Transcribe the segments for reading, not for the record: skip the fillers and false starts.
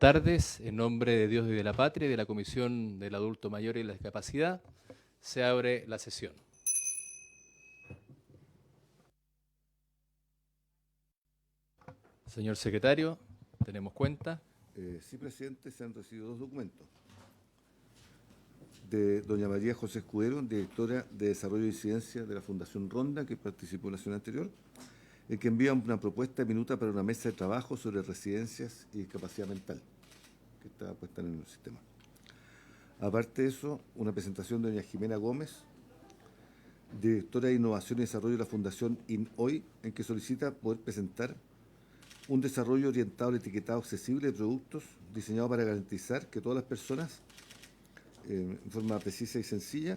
tardes. En nombre de Dios y de la Patria y de la Comisión del Adulto Mayor y la Discapacidad, se abre la sesión. Señor secretario, tenemos cuenta. Sí, presidente, se han recibido dos documentos. De doña María José Escudero, directora de Desarrollo y Incidencia de la Fundación Ronda, que participó en la sesión anterior, que envía una propuesta de minuta para una mesa de trabajo sobre residencias y discapacidad mental, que está puesta en el sistema. Aparte de eso, una presentación de doña Jimena Gómez, directora de Innovación y Desarrollo de la Fundación INOI, en que solicita poder presentar un desarrollo orientado al etiquetado accesible de productos diseñado para garantizar que todas las personas, en forma precisa y sencilla,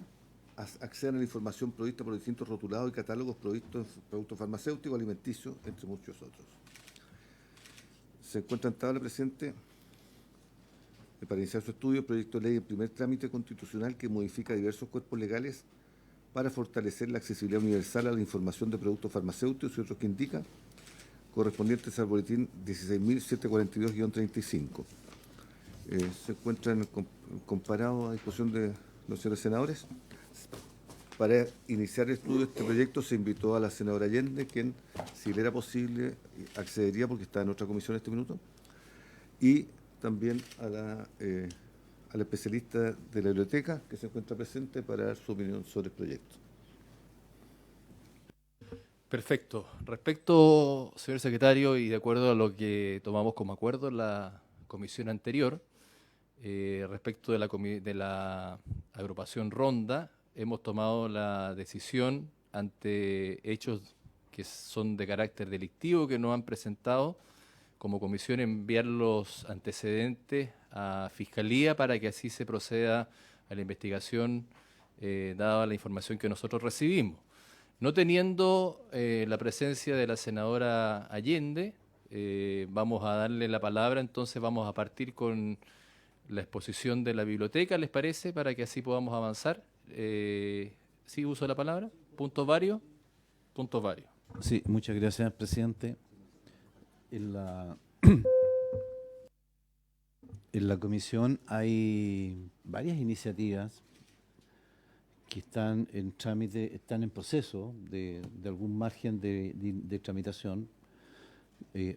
accedan a la información provista por distintos rotulados y catálogos provistos en productos farmacéuticos, alimenticios, entre muchos otros. Se encuentra en tabla, presidente, para iniciar su estudio, el proyecto de ley en primer trámite constitucional que modifica diversos cuerpos legales para fortalecer la accesibilidad universal a la información de productos farmacéuticos y otros que indica, correspondientes al boletín 16.742-35. Se encuentra en el comparado a disposición de los señores senadores. Para iniciar el estudio de este proyecto se invitó a la senadora Allende, quien, si le era posible, accedería porque está en otra comisión en este minuto, y también a la especialista de la biblioteca, que se encuentra presente para dar su opinión sobre el proyecto. Perfecto. Respecto, señor secretario, y de acuerdo a lo que tomamos como acuerdo en la comisión anterior, respecto de la agrupación Ronda, hemos tomado la decisión ante hechos que son de carácter delictivo que nos han presentado como comisión enviar los antecedentes a Fiscalía para que así se proceda a la investigación dada la información que nosotros recibimos. No teniendo la presencia de la senadora Allende, vamos a darle la palabra, entonces vamos a partir con la exposición de la biblioteca, ¿les parece? Para que así podamos avanzar. ¿Sí uso la palabra? ¿Puntos varios? Puntos varios. Sí, muchas gracias, presidente. En la comisión hay varias iniciativas que están en trámite, están en proceso de algún margen de tramitación.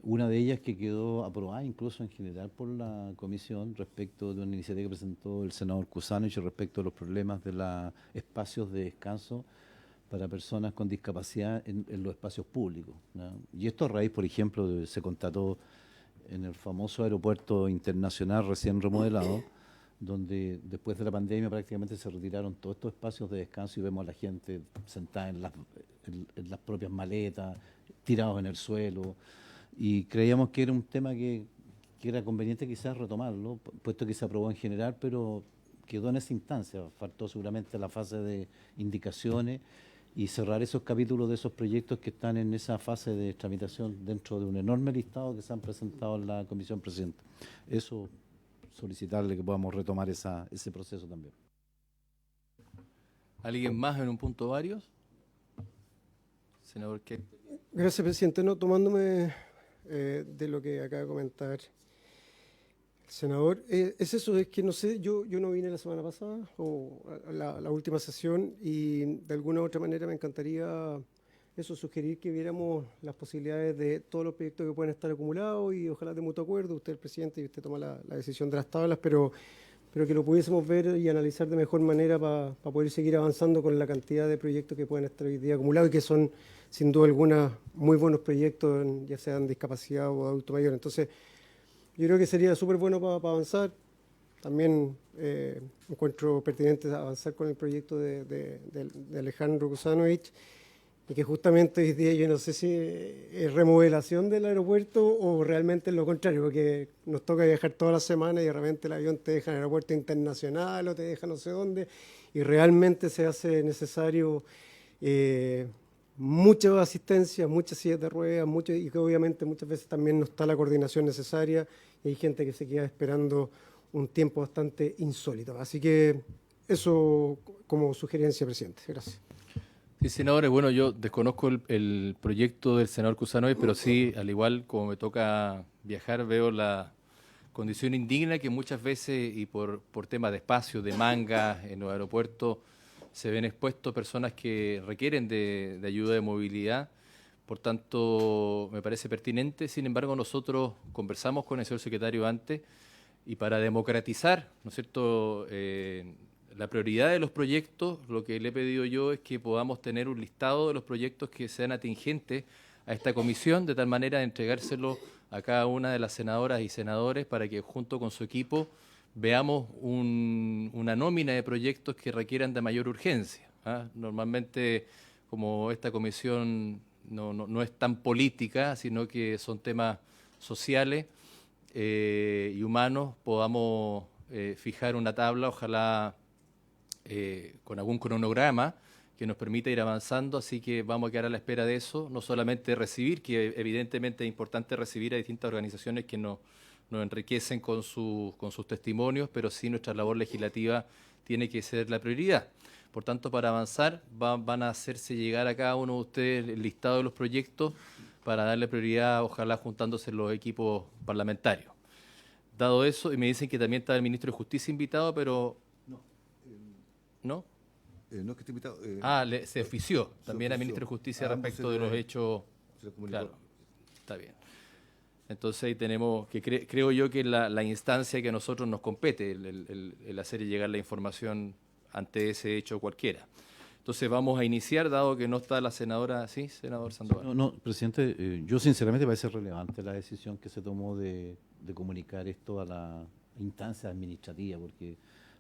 Una de ellas que quedó aprobada incluso en general por la comisión respecto de una iniciativa que presentó el senador Kuzanovich respecto a los problemas de los espacios de descanso para personas con discapacidad en los espacios públicos, ¿no? Y esto a raíz, por ejemplo, se constató en el famoso aeropuerto internacional recién remodelado, donde después de la pandemia prácticamente se retiraron todos estos espacios de descanso y vemos a la gente sentada en las propias maletas, tirados en el suelo, y creíamos que era un tema que era conveniente quizás retomarlo, puesto que se aprobó en general, pero quedó en esa instancia, faltó seguramente la fase de indicaciones y cerrar esos capítulos de esos proyectos que están en esa fase de tramitación dentro de un enorme listado que se han presentado en la comisión presidenta. Eso, solicitarle que podamos retomar ese proceso también. ¿Alguien más en un punto varios? Senador, ¿qué? Gracias, presidente. No, tomándome de lo que acaba de comentar el senador, es eso, es que no sé, yo no vine la semana pasada o la última sesión y de alguna u otra manera me encantaría eso, sugerir que viéramos las posibilidades de todos los proyectos que pueden estar acumulados y ojalá de mutuo acuerdo, usted el presidente y usted toma la decisión de las tablas, pero que lo pudiésemos ver y analizar de mejor manera para poder seguir avanzando con la cantidad de proyectos que pueden estar hoy día acumulados y que son sin duda alguna muy buenos proyectos, ya sean discapacidad o adulto mayor. Entonces, yo creo que sería súper bueno para avanzar. También encuentro pertinente avanzar con el proyecto de Alejandro Kuzanovich, y que justamente hoy día yo no sé si es remodelación del aeropuerto o realmente es lo contrario, porque nos toca viajar toda la semana y de repente el avión te deja en el aeropuerto internacional o te deja no sé dónde, y realmente se hace necesario mucha asistencia, muchas sillas de ruedas, y que obviamente muchas veces también no está la coordinación necesaria y hay gente que se queda esperando un tiempo bastante insólito. Así que eso como sugerencia, presidente. Gracias. Sí, senadores, bueno, yo desconozco el proyecto del senador Kuzanovich, pero sí, al igual como me toca viajar, veo la condición indigna que muchas veces, y por temas de espacio, de manga en los aeropuertos, se ven expuestos personas que requieren de ayuda de movilidad. Por tanto, me parece pertinente. Sin embargo, nosotros conversamos con el señor secretario antes y para democratizar, ¿no es cierto?, la prioridad de los proyectos, lo que le he pedido yo es que podamos tener un listado de los proyectos que sean atingentes a esta comisión, de tal manera de entregárselo a cada una de las senadoras y senadores para que junto con su equipo veamos una nómina de proyectos que requieran de mayor urgencia, ¿ah? Normalmente, como esta comisión no es tan política, sino que son temas sociales y humanos, podamos fijar una tabla, ojalá con algún cronograma que nos permita ir avanzando, así que vamos a quedar a la espera de eso, no solamente recibir, que evidentemente es importante recibir a distintas organizaciones que nos enriquecen con sus testimonios, pero sí nuestra labor legislativa tiene que ser la prioridad. Por tanto, para avanzar, van a hacerse llegar a cada uno de ustedes el listado de los proyectos para darle prioridad, ojalá juntándose los equipos parlamentarios. Dado eso, y me dicen que también está el ministro de Justicia invitado, pero... ¿No? No es que esté invitado. Se ofició también al ministro de Justicia respecto de los hechos. Claro, está bien. Entonces ahí tenemos que creo yo que la instancia que a nosotros nos compete, el hacer llegar la información ante ese hecho cualquiera. Entonces vamos a iniciar, dado que no está la senadora, ¿sí, senador Sandoval? No, presidente, yo sinceramente me parece relevante la decisión que se tomó de comunicar esto a la instancia administrativa, porque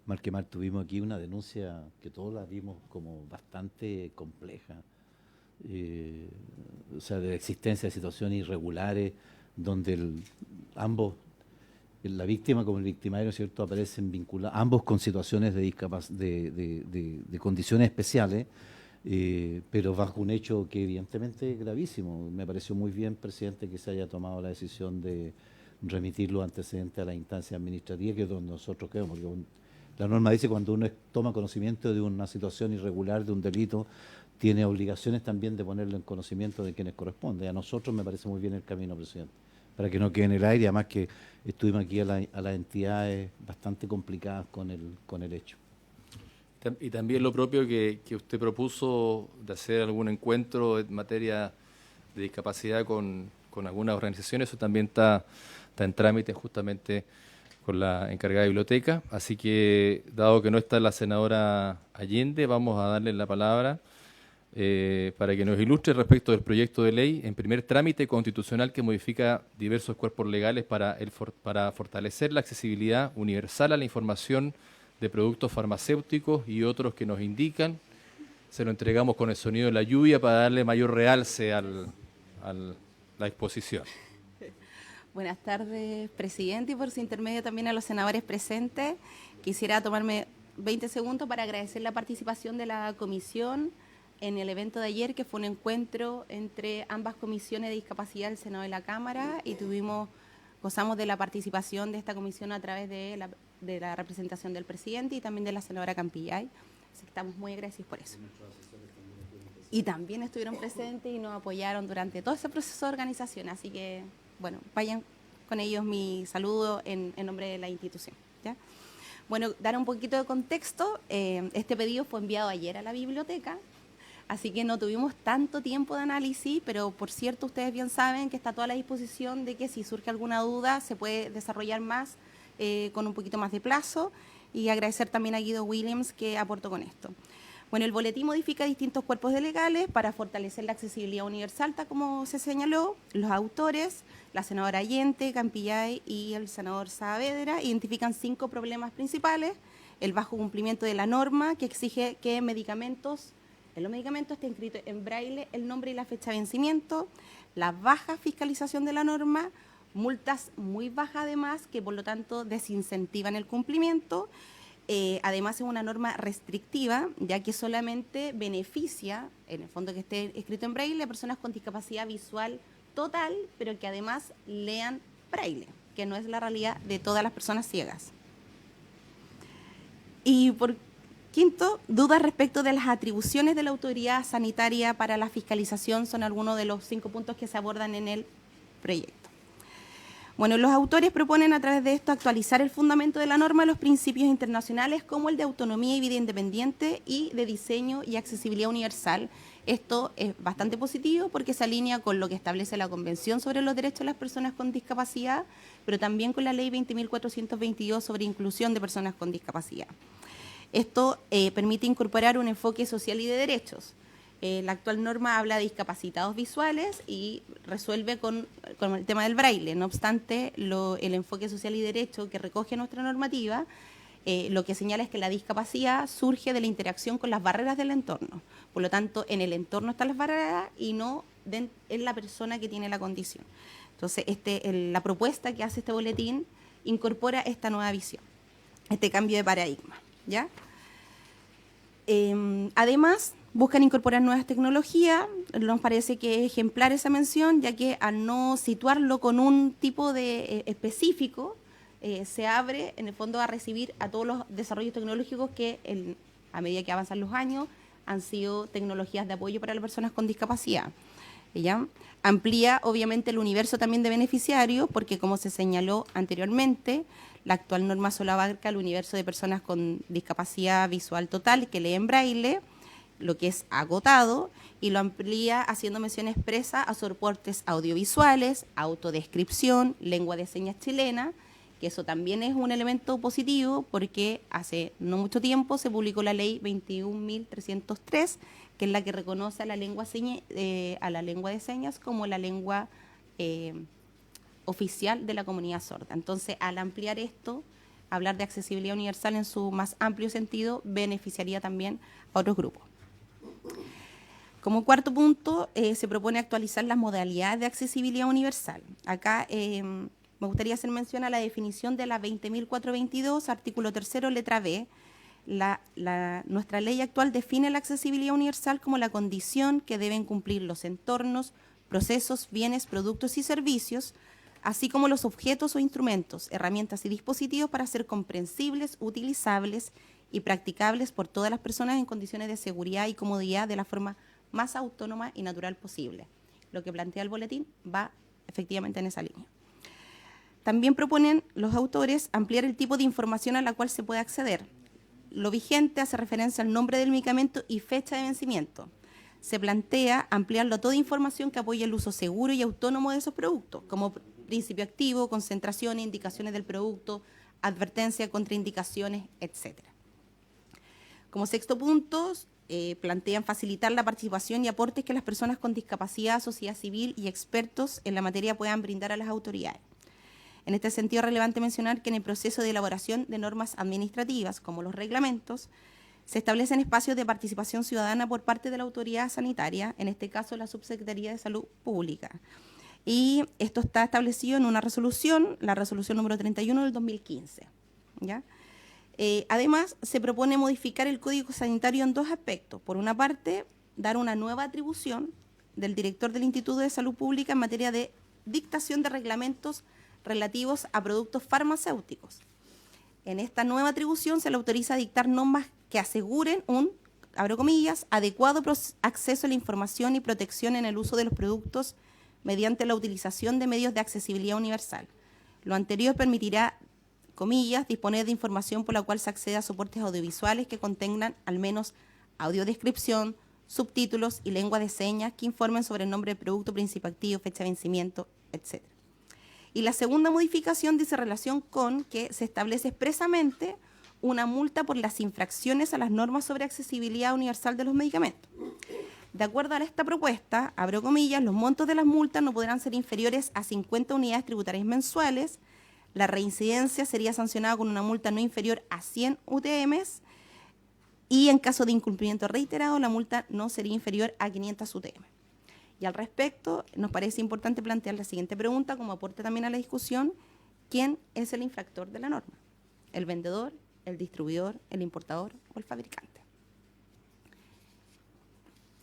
mal que mal tuvimos aquí una denuncia que todos la vimos como bastante compleja, o sea, de la existencia de situaciones irregulares donde ambos, la víctima como el victimario, ¿cierto?, aparecen vinculados, ambos con situaciones de condiciones especiales, pero bajo un hecho que evidentemente es gravísimo. Me pareció muy bien, presidente, que se haya tomado la decisión de remitir los antecedentes a la instancia administrativa, que es donde nosotros quedamos, porque la norma dice que cuando uno toma conocimiento de una situación irregular, de un delito, tiene obligaciones también de ponerlo en conocimiento de quienes corresponde. A nosotros me parece muy bien el camino, presidente, para que no quede en el aire, además que estuvimos aquí a las entidades bastante complicadas con el hecho. Y también lo propio que usted propuso de hacer algún encuentro en materia de discapacidad con algunas organizaciones, eso también está en trámite justamente con la encargada de biblioteca. Así que, dado que no está la senadora Allende, vamos a darle la palabra para que nos ilustre respecto del proyecto de ley en primer trámite constitucional que modifica diversos cuerpos legales para fortalecer la accesibilidad universal a la información de productos farmacéuticos y otros que nos indican. Se lo entregamos con el sonido de la lluvia para darle mayor realce a la exposición. Buenas tardes, presidente, y por su intermedio también a los senadores presentes. Quisiera tomarme 20 segundos para agradecer la participación de la comisión en el evento de ayer, que fue un encuentro entre ambas comisiones de discapacidad del Senado y la Cámara, y gozamos de la participación de esta comisión a través de la representación del presidente y también de la senadora Campillay. Así que estamos muy agradecidos por eso. Y también estuvieron presentes y nos apoyaron durante todo ese proceso de organización, así que, bueno, vayan con ellos mi saludo en nombre de la institución, ¿ya? Bueno, dar un poquito de contexto, este pedido fue enviado ayer a la biblioteca, así que no tuvimos tanto tiempo de análisis, pero por cierto, ustedes bien saben que está a toda la disposición de que si surge alguna duda se puede desarrollar más con un poquito más de plazo, y agradecer también a Guido Williams que aportó con esto. Bueno, el boletín modifica distintos cuerpos legales para fortalecer la accesibilidad universal, tal como se señaló. Los autores, la senadora Allende, Campillay y el senador Saavedra, identifican 5 problemas principales: el bajo cumplimiento de la norma, que exige que en los medicamentos esté inscrito en braille el nombre y la fecha de vencimiento; la baja fiscalización de la norma; multas muy bajas además, que por lo tanto desincentivan el cumplimiento. Además es una norma restrictiva, ya que solamente beneficia, en el fondo que esté escrito en braille, a personas con discapacidad visual total, pero que además lean braille, que no es la realidad de todas las personas ciegas. Y por quinto, dudas respecto de las atribuciones de la autoridad sanitaria para la fiscalización son algunos de los 5 puntos que se abordan en el proyecto. Bueno, los autores proponen a través de esto actualizar el fundamento de la norma a los principios internacionales como el de autonomía y vida independiente y de diseño y accesibilidad universal. Esto es bastante positivo porque se alinea con lo que establece la Convención sobre los Derechos de las Personas con Discapacidad, pero también con la Ley 20.422 sobre inclusión de personas con discapacidad. Esto permite incorporar un enfoque social y de derechos. La actual norma habla de discapacitados visuales y resuelve con el tema del braille. No obstante, el enfoque social y derecho que recoge nuestra normativa, lo que señala es que la discapacidad surge de la interacción con las barreras del entorno. Por lo tanto, en el entorno están las barreras y no en la persona que tiene la condición. Entonces, la propuesta que hace este boletín incorpora esta nueva visión, este cambio de paradigma, ¿ya? Además, buscan incorporar nuevas tecnologías. Nos parece que es ejemplar esa mención, ya que al no situarlo con un tipo de específico, se abre en el fondo a recibir a todos los desarrollos tecnológicos que a medida que avanzan los años han sido tecnologías de apoyo para las personas con discapacidad. ¿Ya? Amplía obviamente el universo también de beneficiarios, porque como se señaló anteriormente, la actual norma solo abarca el universo de personas con discapacidad visual total que leen braille, lo que es agotado, y lo amplía haciendo mención expresa a soportes audiovisuales, autodescripción, lengua de señas chilena, que eso también es un elemento positivo porque hace no mucho tiempo se publicó la ley 21.303, que es la que reconoce a la lengua de señas como la lengua oficial de la comunidad sorda. Entonces, al ampliar esto, hablar de accesibilidad universal en su más amplio sentido beneficiaría también a otros grupos. Como cuarto punto, se propone actualizar las modalidades de accesibilidad universal. Acá me gustaría hacer mención a la definición de la 20.422, artículo 3, letra B. Nuestra ley actual define la accesibilidad universal como la condición que deben cumplir los entornos, procesos, bienes, productos y servicios, así como los objetos o instrumentos, herramientas y dispositivos para ser comprensibles, utilizables y practicables por todas las personas en condiciones de seguridad y comodidad de la forma más autónoma y natural posible. Lo que plantea el boletín va efectivamente en esa línea. También proponen los autores ampliar el tipo de información a la cual se puede acceder. Lo vigente hace referencia al nombre del medicamento y fecha de vencimiento. Se plantea ampliarlo a toda información que apoye el uso seguro y autónomo de esos productos, como principio activo, concentraciones, indicaciones del producto, advertencia, contraindicaciones, etc. Como sexto punto, plantean facilitar la participación y aportes que las personas con discapacidad, sociedad civil y expertos en la materia puedan brindar a las autoridades. En este sentido, es relevante mencionar que en el proceso de elaboración de normas administrativas, como los reglamentos, se establecen espacios de participación ciudadana por parte de la autoridad sanitaria, en este caso la Subsecretaría de Salud Pública. Y esto está establecido en una resolución, la resolución número 31 del 2015. ¿Ya? Además, se propone modificar el Código Sanitario en dos aspectos. Por una parte, dar una nueva atribución del director del Instituto de Salud Pública en materia de dictación de reglamentos relativos a productos farmacéuticos. En esta nueva atribución se le autoriza a dictar normas que aseguren un, abro comillas, adecuado acceso a la información y protección en el uso de los productos mediante la utilización de medios de accesibilidad universal. Lo anterior permitirá, comillas, disponer de información por la cual se accede a soportes audiovisuales que contengan al menos audiodescripción, subtítulos y lengua de señas que informen sobre el nombre del producto, principio activo, fecha de vencimiento, etc. Y la segunda modificación dice relación con que se establece expresamente una multa por las infracciones a las normas sobre accesibilidad universal de los medicamentos. De acuerdo a esta propuesta, abro comillas, los montos de las multas no podrán ser inferiores a 50 unidades tributarias mensuales, la reincidencia sería sancionada con una multa no inferior a 100 UTMs y en caso de incumplimiento reiterado, la multa no sería inferior a 500 UTM. Y al respecto, nos parece importante plantear la siguiente pregunta, como aporte también a la discusión: ¿quién es el infractor de la norma? ¿El vendedor, el distribuidor, el importador o el fabricante?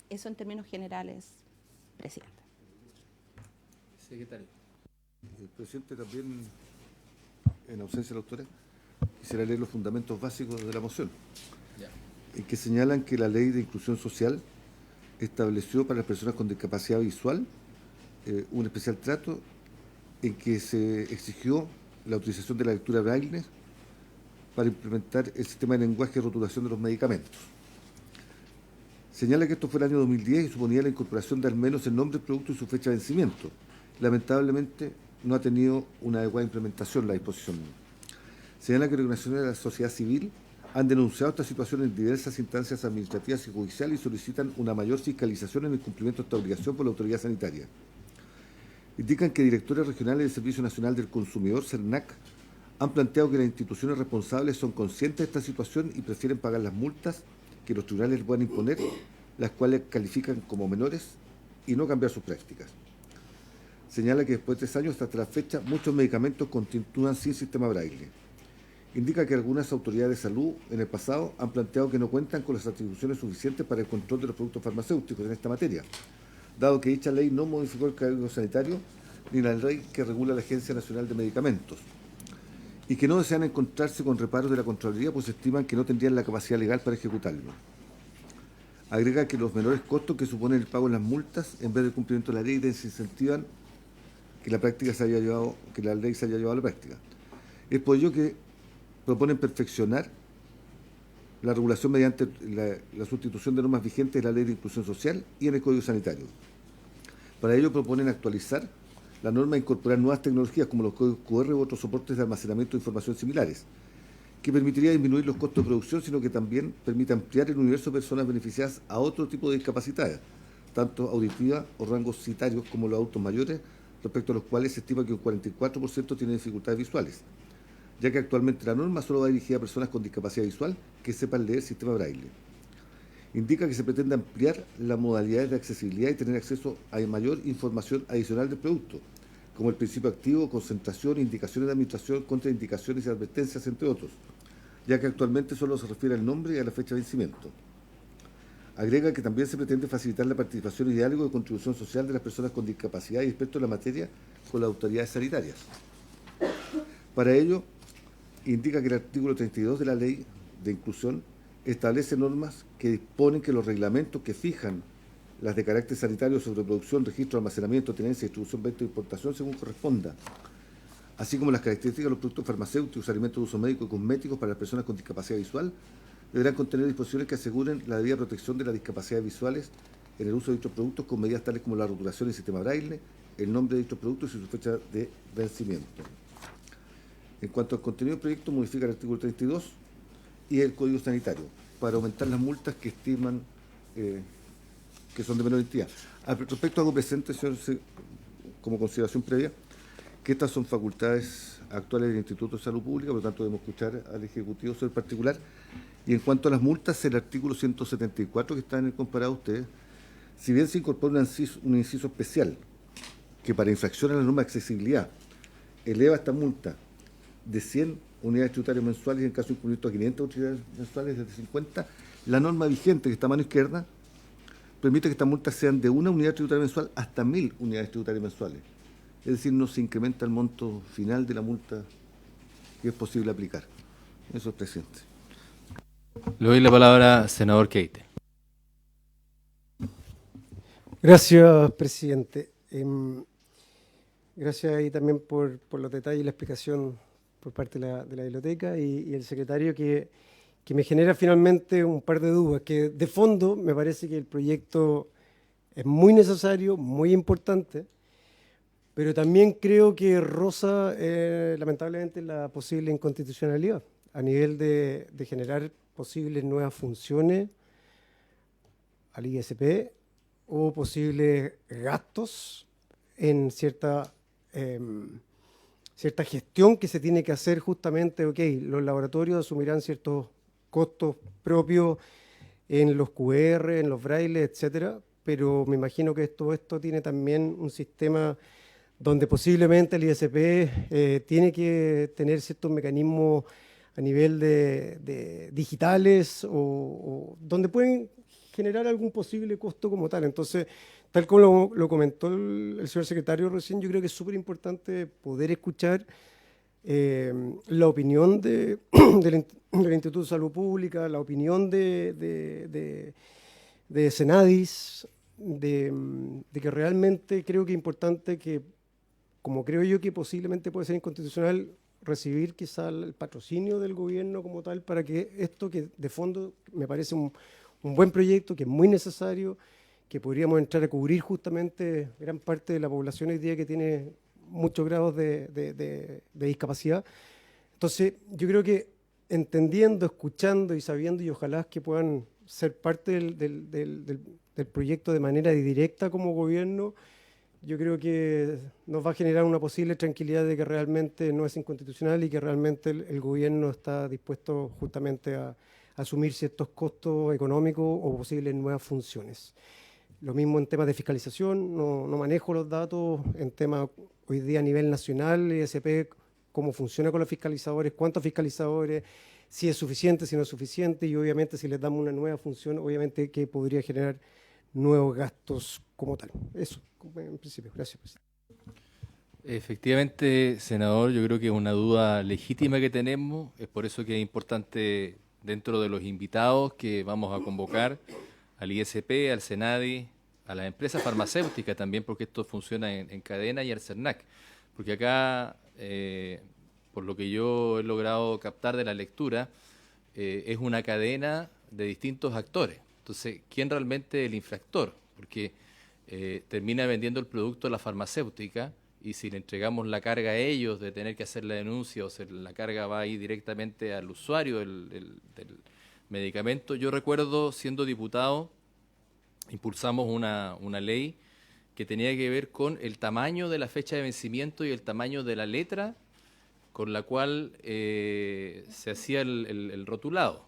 Eso en términos generales, presidente. Secretario. El presidente también, en ausencia de la autora, quisiera leer los fundamentos básicos de la moción, Ya. en que señalan que la Ley de Inclusión Social estableció para las personas con discapacidad visual un especial trato en que se exigió la utilización de la lectura braille para implementar el sistema de lenguaje y rotulación de los medicamentos. Señala que esto fue el año 2010 y suponía la incorporación de al menos el nombre del producto y su fecha de vencimiento. Lamentablemente no ha tenido una adecuada implementación la disposición. Señala que organizaciones de la sociedad civil han denunciado esta situación en diversas instancias administrativas y judiciales y solicitan una mayor fiscalización en el cumplimiento de esta obligación por la autoridad sanitaria. Indican que directores regionales del Servicio Nacional del Consumidor, SERNAC, han planteado que las instituciones responsables son conscientes de esta situación y prefieren pagar las multas que los tribunales les puedan imponer, las cuales califican como menores, y no cambiar sus prácticas. Señala que después de 3 años hasta la fecha, muchos medicamentos continúan sin sistema braille. Indica que algunas autoridades de salud en el pasado han planteado que no cuentan con las atribuciones suficientes para el control de los productos farmacéuticos en esta materia, dado que dicha ley no modificó el Código Sanitario ni la ley que regula la Agencia Nacional de Medicamentos, y que no desean encontrarse con reparos de la Contraloría, pues estiman que no tendrían la capacidad legal para ejecutarlo. Agrega que los menores costos que supone el pago de las multas, en vez del cumplimiento de la ley, desincentivan que la ley se haya llevado a la práctica. Es por ello que proponen perfeccionar la regulación mediante la sustitución de normas vigentes de la Ley de Inclusión Social y en el Código Sanitario. Para ello proponen actualizar la norma e incorporar nuevas tecnologías como los códigos QR u otros soportes de almacenamiento de información similares, que permitiría disminuir los costos de producción, sino que también permite ampliar el universo de personas beneficiadas a otro tipo de discapacidades, tanto auditivas o rangos citarios como los adultos mayores, respecto a los cuales se estima que un 44% tienen dificultades visuales, ya que actualmente la norma solo va dirigida a personas con discapacidad visual que sepan leer sistema braille. Indica que se pretende ampliar las modalidades de accesibilidad y tener acceso a mayor información adicional del producto, como el principio activo, concentración, indicaciones de administración, contraindicaciones y advertencias, entre otros, ya que actualmente solo se refiere al nombre y a la fecha de vencimiento. Agrega que también se pretende facilitar la participación y diálogo de contribución social de las personas con discapacidad y expertos en la materia con las autoridades sanitarias. Para ello, indica que el artículo 32 de la Ley de Inclusión establece normas que disponen que los reglamentos que fijan las de carácter sanitario sobre producción, registro, almacenamiento, tenencia, distribución, venta e importación según corresponda, así como las características de los productos farmacéuticos, alimentos de uso médico y cosméticos para las personas con discapacidad visual, deberán contener disposiciones que aseguren la debida protección de las discapacidades visuales en el uso de dichos productos con medidas tales como la rotulación del sistema braille, el nombre de dichos productos y su fecha de vencimiento. En cuanto al contenido del proyecto, modifica el artículo 32 y el Código Sanitario para aumentar las multas que estiman que son de menor entidad. Al respecto, hago presente, señor, como consideración previa, que estas son facultades actuales del Instituto de Salud Pública, por lo tanto debemos escuchar al Ejecutivo sobre el particular. Y en cuanto a las multas, el artículo 174 que está en el comparado a ustedes, si bien se incorpora un inciso especial que para infracción a la norma de accesibilidad eleva esta multa de 100 unidades tributarias mensuales y en caso de incumplimiento a 500 unidades mensuales desde 50, la norma vigente que está a mano izquierda permite que estas multas sean de 1 unidad tributaria mensual hasta 1000 unidades tributarias mensuales. Es decir, no se incrementa el monto final de la multa que es posible aplicar. Eso es, presidente. Le doy la palabra, senador Keite. Gracias, presidente. Gracias ahí también por los detalles y la explicación por parte de la biblioteca y el secretario que me genera finalmente un par de dudas, que de fondo me parece que el proyecto es muy necesario, muy importante, pero también creo que roza lamentablemente la posible inconstitucionalidad a nivel de generar posibles nuevas funciones al ISP o posibles gastos en cierta gestión que se tiene que hacer justamente, los laboratorios asumirán ciertos costos propios en los QR, en los brailles, etcétera, pero me imagino que todo esto tiene también un sistema donde posiblemente el ISP tiene que tener ciertos mecanismos a nivel de digitales o donde pueden generar algún posible costo como tal. Entonces, tal como lo comentó el señor secretario recién, yo creo que es súper importante poder escuchar la opinión del Instituto de Salud Pública, la opinión de Senadis, de que realmente creo que es importante que como creo yo que posiblemente puede ser inconstitucional, recibir quizá el patrocinio del gobierno como tal para que esto, que de fondo me parece un buen proyecto, que es muy necesario, que podríamos entrar a cubrir justamente gran parte de la población hoy día que tiene muchos grados de discapacidad. Entonces, yo creo que entendiendo, escuchando y sabiendo, y ojalá que puedan ser parte del proyecto de manera directa como gobierno, yo creo que nos va a generar una posible tranquilidad de que realmente no es inconstitucional y que realmente el gobierno está dispuesto justamente a asumir ciertos costos económicos o posibles nuevas funciones. Lo mismo en temas de fiscalización, no manejo los datos en temas hoy día a nivel nacional, ESP, cómo funciona con los fiscalizadores, cuántos fiscalizadores, si es suficiente, si no es suficiente, y obviamente si les damos una nueva función, obviamente que podría generar nuevos gastos como tal. Eso, en principio. Gracias, presidente. Efectivamente, senador, yo creo que es una duda legítima que tenemos, es por eso que es importante dentro de los invitados que vamos a convocar al ISP, al SENADI, a las empresas farmacéuticas también, porque esto funciona en cadena, y al CERNAC, porque acá, por lo que yo he logrado captar de la lectura, es una cadena de distintos actores. Entonces, ¿quién realmente es el infractor? Porque termina vendiendo el producto a la farmacéutica, y si le entregamos la carga a ellos de tener que hacer la denuncia, o la carga va ahí directamente al usuario del medicamento. Yo recuerdo, siendo diputado, impulsamos una ley que tenía que ver con el tamaño de la fecha de vencimiento y el tamaño de la letra con la cual se hacía el rotulado,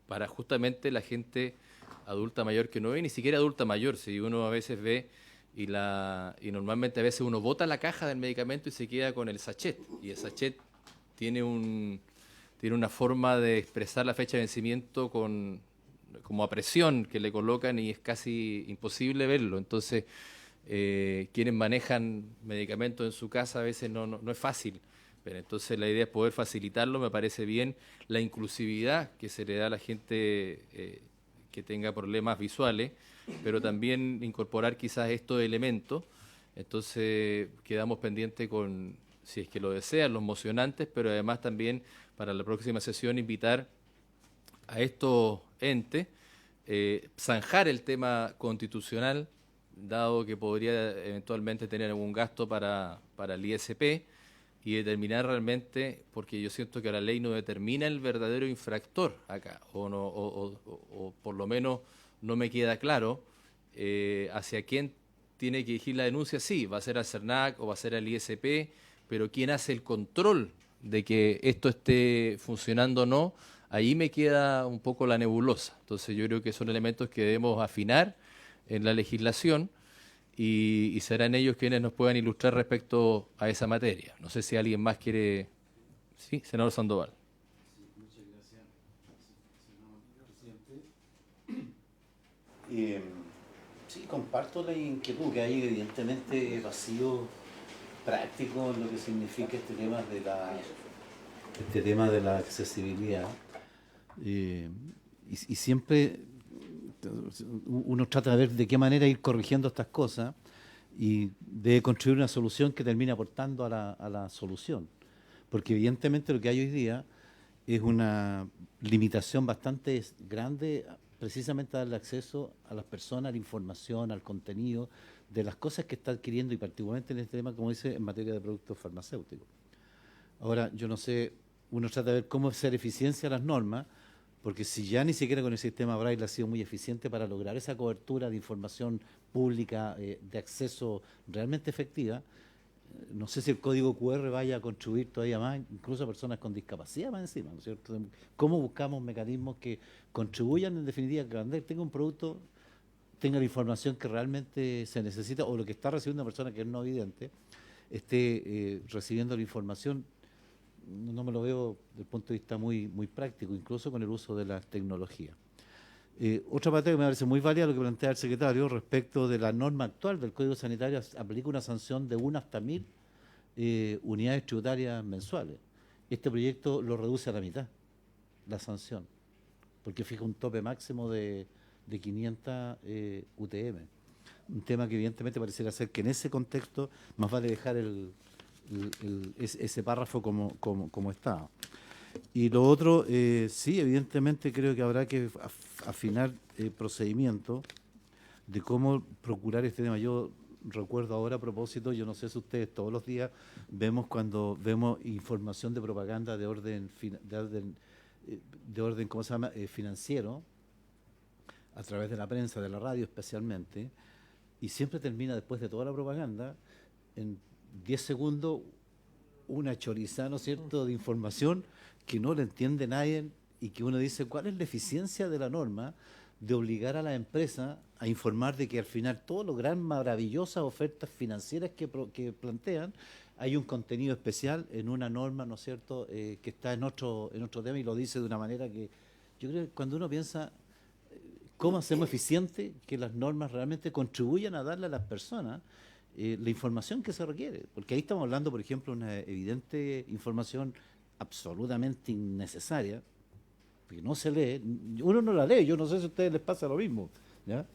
para justamente la gente adulta mayor que no ve, ni siquiera adulta mayor, si uno a veces ve y normalmente a veces uno bota la caja del medicamento y se queda con el sachet, y el sachet tiene una forma de expresar la fecha de vencimiento como a presión que le colocan, y es casi imposible verlo. Entonces, quienes manejan medicamentos en su casa a veces no es fácil. Pero entonces la idea es poder facilitarlo. Me parece bien la inclusividad que se le da a la gente que tenga problemas visuales, pero también incorporar quizás estos elementos. Entonces quedamos pendientes con, si es que lo desean, los mocionantes, pero además también para la próxima sesión invitar a estos entes, zanjar el tema constitucional, dado que podría eventualmente tener algún gasto para el ISP, y determinar realmente, porque yo siento que la ley no determina el verdadero infractor acá, o por lo menos no me queda claro hacia quién tiene que dirigir la denuncia. Sí, va a ser al CERNAC o va a ser al ISP, pero quién hace el control de que esto esté funcionando o no, ahí me queda un poco la nebulosa. Entonces yo creo que son elementos que debemos afinar en la legislación, y serán ellos quienes nos puedan ilustrar respecto a esa materia. No sé si alguien más quiere... Sí, senador Sandoval. Muchas gracias, senador presidente. Sí, comparto la inquietud que hay evidentemente vacío práctico en lo que significa este tema de la accesibilidad. Y siempre uno trata de ver de qué manera ir corrigiendo estas cosas y de construir una solución que termine aportando a la solución. Porque evidentemente lo que hay hoy día es una limitación bastante grande precisamente a darle acceso a las personas, a la información, al contenido de las cosas que está adquiriendo, y particularmente en este tema, como dice, en materia de productos farmacéuticos. Ahora, yo no sé, uno trata de ver cómo hacer eficiencia a las normas, porque si ya ni siquiera con el sistema Braille ha sido muy eficiente para lograr esa cobertura de información pública, de acceso realmente efectiva, no sé si el código QR vaya a contribuir todavía más, incluso a personas con discapacidad más encima, ¿no es cierto? ¿Cómo buscamos mecanismos que contribuyan, en definitiva, que cuando tenga un producto, tenga la información que realmente se necesita, o lo que está recibiendo una persona que es no vidente, esté recibiendo la información? No me lo veo desde el punto de vista muy práctico, incluso con el uso de las tecnologías. Otra parte que me parece muy válida, lo que plantea el secretario, respecto de la norma actual del Código Sanitario, aplica una sanción de 1 hasta 1000 unidades tributarias mensuales. Este proyecto lo reduce a la mitad, la sanción, porque fija un tope máximo de 500 UTM. un tema que evidentemente pareciera ser que en ese contexto más vale dejar ese párrafo como está. Y lo otro, sí, evidentemente creo que habrá que afinar procedimientos de cómo procurar este tema. Yo recuerdo ahora a propósito, yo no sé si ustedes todos los días cuando vemos información de propaganda de orden ¿cómo se llama? Financiero, a través de la prensa, de la radio especialmente, y siempre termina después de toda la propaganda, en 10 segundos, una chorizada, ¿no es cierto?, de información que no le entiende nadie y que uno dice, ¿cuál es la eficiencia de la norma de obligar a la empresa a informar de que al final todas las gran maravillosas ofertas financieras que plantean, hay un contenido especial en una norma, ¿no es cierto?, que está en otro tema y lo dice de una manera que yo creo que cuando uno piensa cómo hacemos eficiente que las normas realmente contribuyan a darle a las personas la información que se requiere, porque ahí estamos hablando, por ejemplo, de una evidente información absolutamente innecesaria, que no se lee, uno no la lee, yo no sé si a ustedes les pasa lo mismo, ¿ya?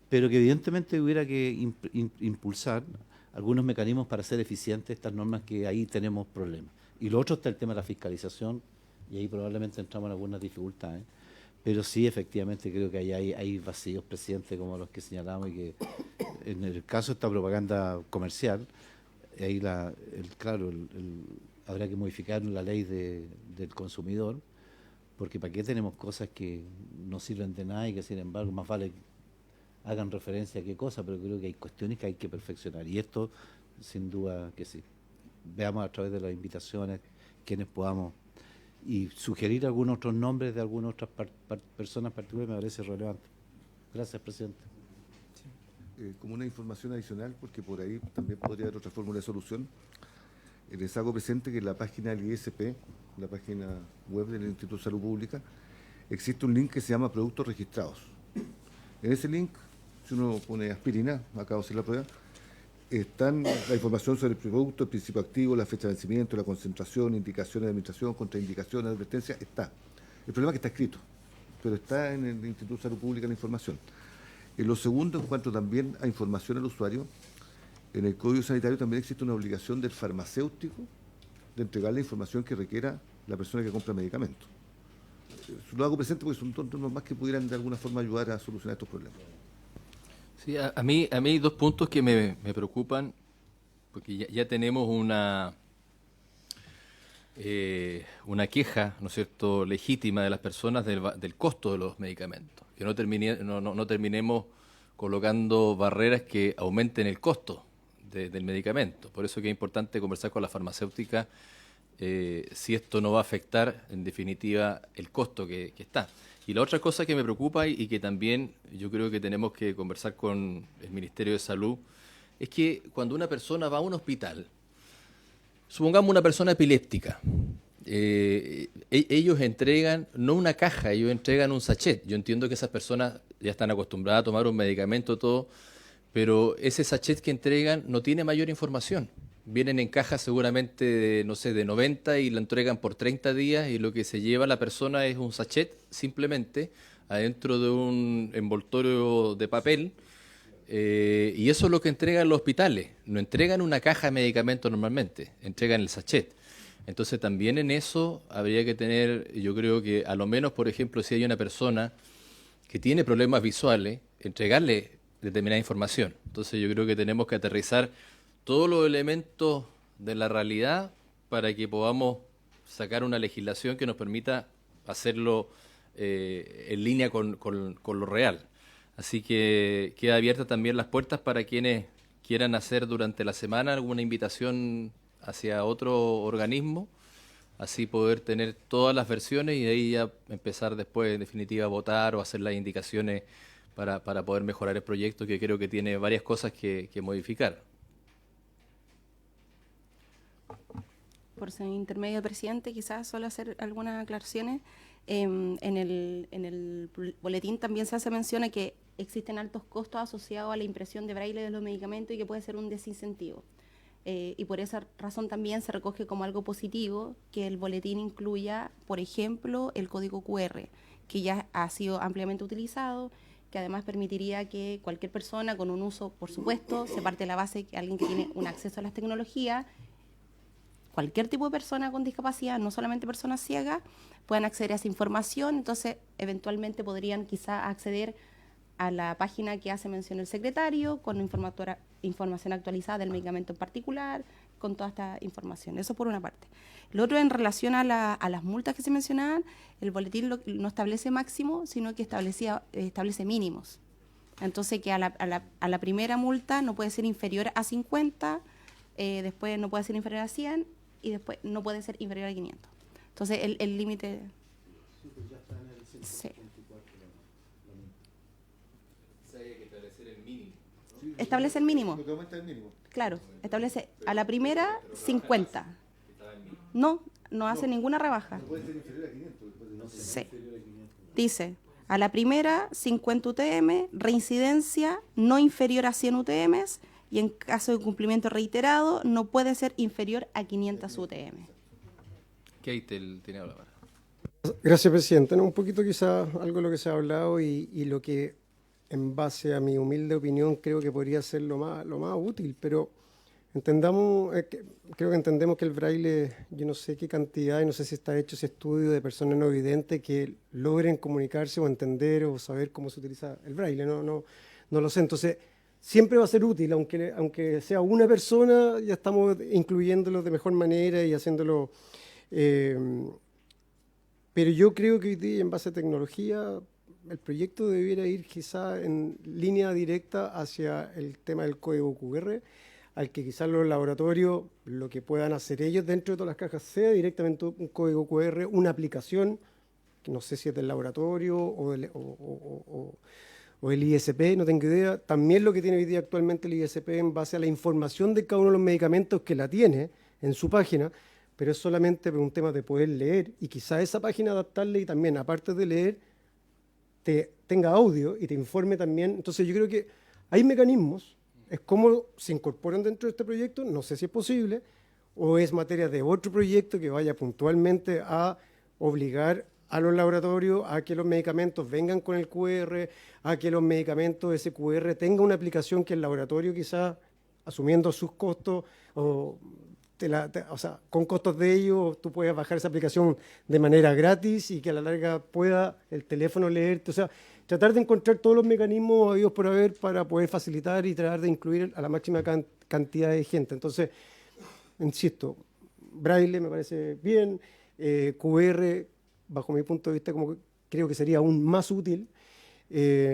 Pero que evidentemente hubiera que impulsar algunos mecanismos para hacer eficientes estas normas, que ahí tenemos problemas. Y lo otro está el tema de la fiscalización, y ahí probablemente entramos en algunas dificultades, pero sí, efectivamente, creo que ahí hay vacíos, presidente, como los que señalamos, y que en el caso de esta propaganda comercial, ahí habrá que modificar la ley del consumidor, porque ¿para qué tenemos cosas que no sirven de nada y que sin embargo más vale hagan referencia a qué cosa? Pero creo que hay cuestiones que hay que perfeccionar, y esto sin duda que sí. Veamos a través de las invitaciones quienes podamos, y sugerir algunos otros nombres de algunas otras personas particulares me parece relevante. Gracias, presidente. Como una información adicional, porque por ahí también podría haber otra fórmula de solución, les hago presente que en la página del ISP, la página web del Instituto de Salud Pública, existe un link que se llama Productos Registrados. En ese link, si uno pone aspirina, acabo de hacer la prueba, están la información sobre el producto, el principio activo, la fecha de vencimiento, la concentración, indicaciones de administración, contraindicaciones, advertencias, está. El problema es que está escrito, pero está en el Instituto de Salud Pública la información. En lo segundo, en cuanto también a información al usuario, en el Código Sanitario también existe una obligación del farmacéutico de entregar la información que requiera la persona que compra medicamentos. Lo hago presente porque son normas más que pudieran de alguna forma ayudar a solucionar estos problemas. Sí, a mí hay dos puntos que me preocupan, porque ya tenemos una queja, ¿no es cierto?, legítima de las personas del costo de los medicamentos, que no terminemos colocando barreras que aumenten el costo del medicamento. Por eso que es importante conversar con la farmacéutica si esto no va a afectar en definitiva el costo que está. Y la otra cosa que me preocupa y que también yo creo que tenemos que conversar con el Ministerio de Salud es que cuando una persona va a un hospital, supongamos una persona epiléptica, ellos entregan no una caja, ellos entregan un sachet. Yo entiendo que esas personas ya están acostumbradas a tomar un medicamento, todo, pero ese sachet que entregan no tiene mayor información. Vienen en cajas seguramente de, no sé, de 90 y la entregan por 30 días y lo que se lleva la persona es un sachet simplemente adentro de un envoltorio de papel, y eso es lo que entregan los hospitales. No entregan una caja de medicamentos normalmente, entregan el sachet. Entonces también en eso habría que tener, yo creo que a lo menos, por ejemplo, si hay una persona que tiene problemas visuales, entregarle determinada información. Entonces yo creo que tenemos que aterrizar todos los elementos de la realidad para que podamos sacar una legislación que nos permita hacerlo en línea con lo real. Así que queda abiertas también las puertas para quienes quieran hacer durante la semana alguna invitación hacia otro organismo, así poder tener todas las versiones y de ahí ya empezar después en definitiva a votar o hacer las indicaciones para poder mejorar el proyecto, que creo que tiene varias cosas que modificar. Por ser intermedio, presidente, quizás solo hacer algunas aclaraciones. En el boletín también se hace mención a que existen altos costos asociados a la impresión de braille de los medicamentos y que puede ser un desincentivo. Y por esa razón también se recoge como algo positivo que el boletín incluya, por ejemplo, el código QR, que ya ha sido ampliamente utilizado que además permitiría que cualquier persona con un uso, por supuesto, se parte de la base que alguien que tiene un acceso a las tecnologías, cualquier tipo de persona con discapacidad, no solamente personas ciegas, puedan acceder a esa información. Entonces eventualmente podrían quizá acceder a la página que hace mención el secretario, con información actualizada del medicamento en particular, con toda esta información. Eso por una parte. Lo otro, en relación a las multas que se mencionaban, el boletín no establece máximo, sino que establece mínimos. Entonces, que a la primera multa no puede ser inferior a 50, después no puede ser inferior a 100 y después no puede ser inferior a 500. Entonces, el límite... Sí. Establece el mínimo. Lo que aumenta es el mínimo. Claro, establece a la primera 50. No hace ninguna rebaja. No puede ser inferior a 500. Sí. Dice, a la primera 50 UTM, reincidencia no inferior a 100 UTMs y en caso de cumplimiento reiterado no puede ser inferior a 500 UTM. Keitel tiene la palabra. Gracias, presidente. Un poquito quizás algo de lo que se ha hablado y lo que, en base a mi humilde opinión, creo que podría ser lo más útil, pero creo que entendemos que el braille, yo no sé qué cantidad, y no sé si está hecho ese estudio de personas no videntes que logren comunicarse o entender o saber cómo se utiliza el braille, no lo sé. Entonces, siempre va a ser útil, aunque sea una persona, ya estamos incluyéndolo de mejor manera y haciéndolo... pero yo creo que hoy día, en base a tecnología, el proyecto debiera ir quizá en línea directa hacia el tema del código QR, al que quizás los laboratorios, lo que puedan hacer ellos dentro de todas las cajas, sea directamente un código QR, una aplicación, que no sé si es del laboratorio o el ISP, no tengo idea. También lo que tiene hoy día actualmente el ISP en base a la información de cada uno de los medicamentos que la tiene en su página, pero es solamente por un tema de poder leer y quizá esa página adaptarle y también, aparte de leer, tenga audio y te informe también. Entonces yo creo que hay mecanismos, es cómo se incorporan dentro de este proyecto, no sé si es posible, o es materia de otro proyecto que vaya puntualmente a obligar a los laboratorios a que los medicamentos vengan con el QR, a que los medicamentos, ese QR, tenga una aplicación que el laboratorio quizás, asumiendo sus costos, o sea, con costos de ellos, tú puedes bajar esa aplicación de manera gratis y que a la larga pueda el teléfono leerte. O sea, tratar de encontrar todos los mecanismos habidos por haber para poder facilitar y tratar de incluir a la máxima cantidad de gente. Entonces, insisto, braille me parece bien, QR, bajo mi punto de vista, como creo que sería aún más útil,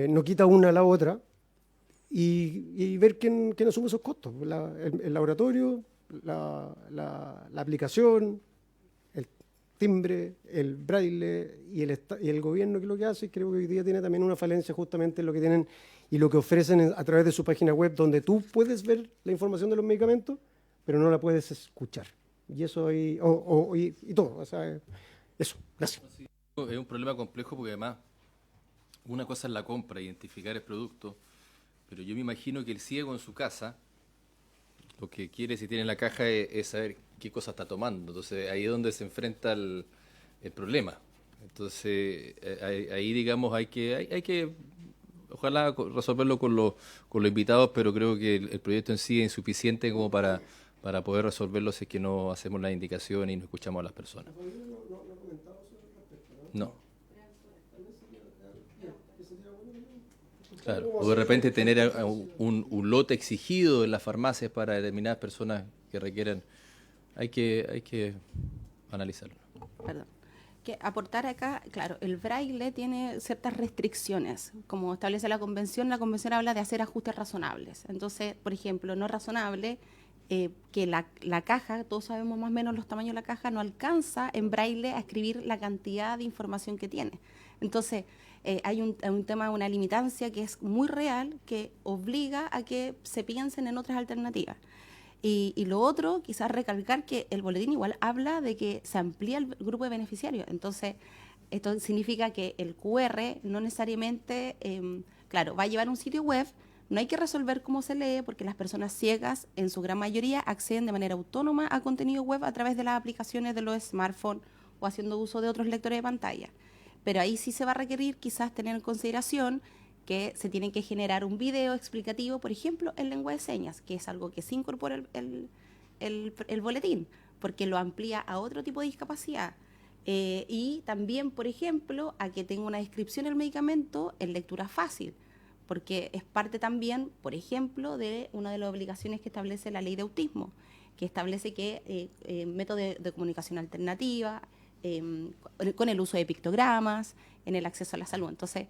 no quita una a la otra, y ver quién asume esos costos, el laboratorio, la aplicación, el timbre, el braille y el gobierno, que es lo que hace. Creo que hoy día tiene también una falencia justamente en lo que tienen y lo que ofrecen a través de su página web, donde tú puedes ver la información de los medicamentos, pero no la puedes escuchar. Y eso y todo. O sea, eso. Gracias. Es un problema complejo porque además una cosa es la compra, identificar el producto, pero yo me imagino que el ciego en su casa lo que quiere, si tiene en la caja, es saber qué cosa está tomando. Entonces ahí es donde se enfrenta el problema. Entonces ahí digamos hay que ojalá resolverlo con los invitados, pero creo que el proyecto en sí es insuficiente como para poder resolverlo si es que no hacemos las indicaciones y no escuchamos a las personas. No. Claro, o de repente tener un lote exigido en las farmacias para determinadas personas que requieran. Hay que analizarlo. Perdón. Que aportar acá, claro, el braille tiene ciertas restricciones. Como establece la convención habla de hacer ajustes razonables. Entonces, por ejemplo, no es razonable que la caja, todos sabemos más o menos los tamaños de la caja, no alcanza en braille a escribir la cantidad de información que tiene. Entonces, hay un tema, una limitancia que es muy real, que obliga a que se piensen en otras alternativas. Y lo otro, quizás recalcar que el boletín igual habla de que se amplía el grupo de beneficiarios. Entonces, esto significa que el QR no necesariamente, claro, va a llevar un sitio web. No hay que resolver cómo se lee, porque las personas ciegas, en su gran mayoría, acceden de manera autónoma a contenido web a través de las aplicaciones de los smartphones o haciendo uso de otros lectores de pantalla. Pero ahí sí se va a requerir quizás tener en consideración que se tiene que generar un video explicativo, por ejemplo, en lengua de señas, que es algo que se incorpora el boletín, porque lo amplía a otro tipo de discapacidad. Y también, por ejemplo, a que tenga una descripción del medicamento en lectura fácil, porque es parte también, por ejemplo, de una de las obligaciones que establece la ley de autismo, que establece que método de comunicación alternativa, con el uso de pictogramas, en el acceso a la salud. Entonces,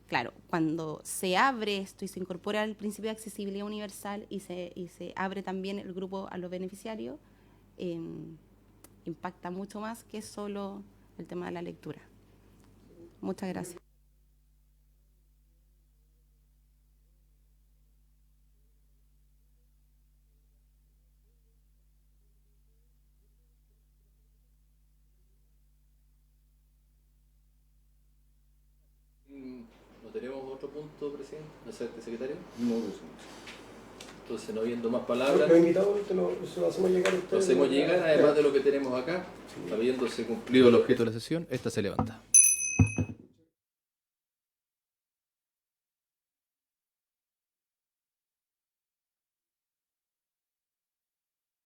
claro, cuando se abre esto y se incorpora el principio de accesibilidad universal y se abre también el grupo a los beneficiarios, impacta mucho más que solo el tema de la lectura. Muchas gracias. ¿No tenemos otro punto, presidente? ¿No sé, secretario? No, presidente. Entonces, no viendo más palabras, Los invitados se lo hacemos llegar a lo ustedes. hacemos llegar, además de lo que tenemos acá, habiéndose cumplido el objeto de la sesión, esta se levanta.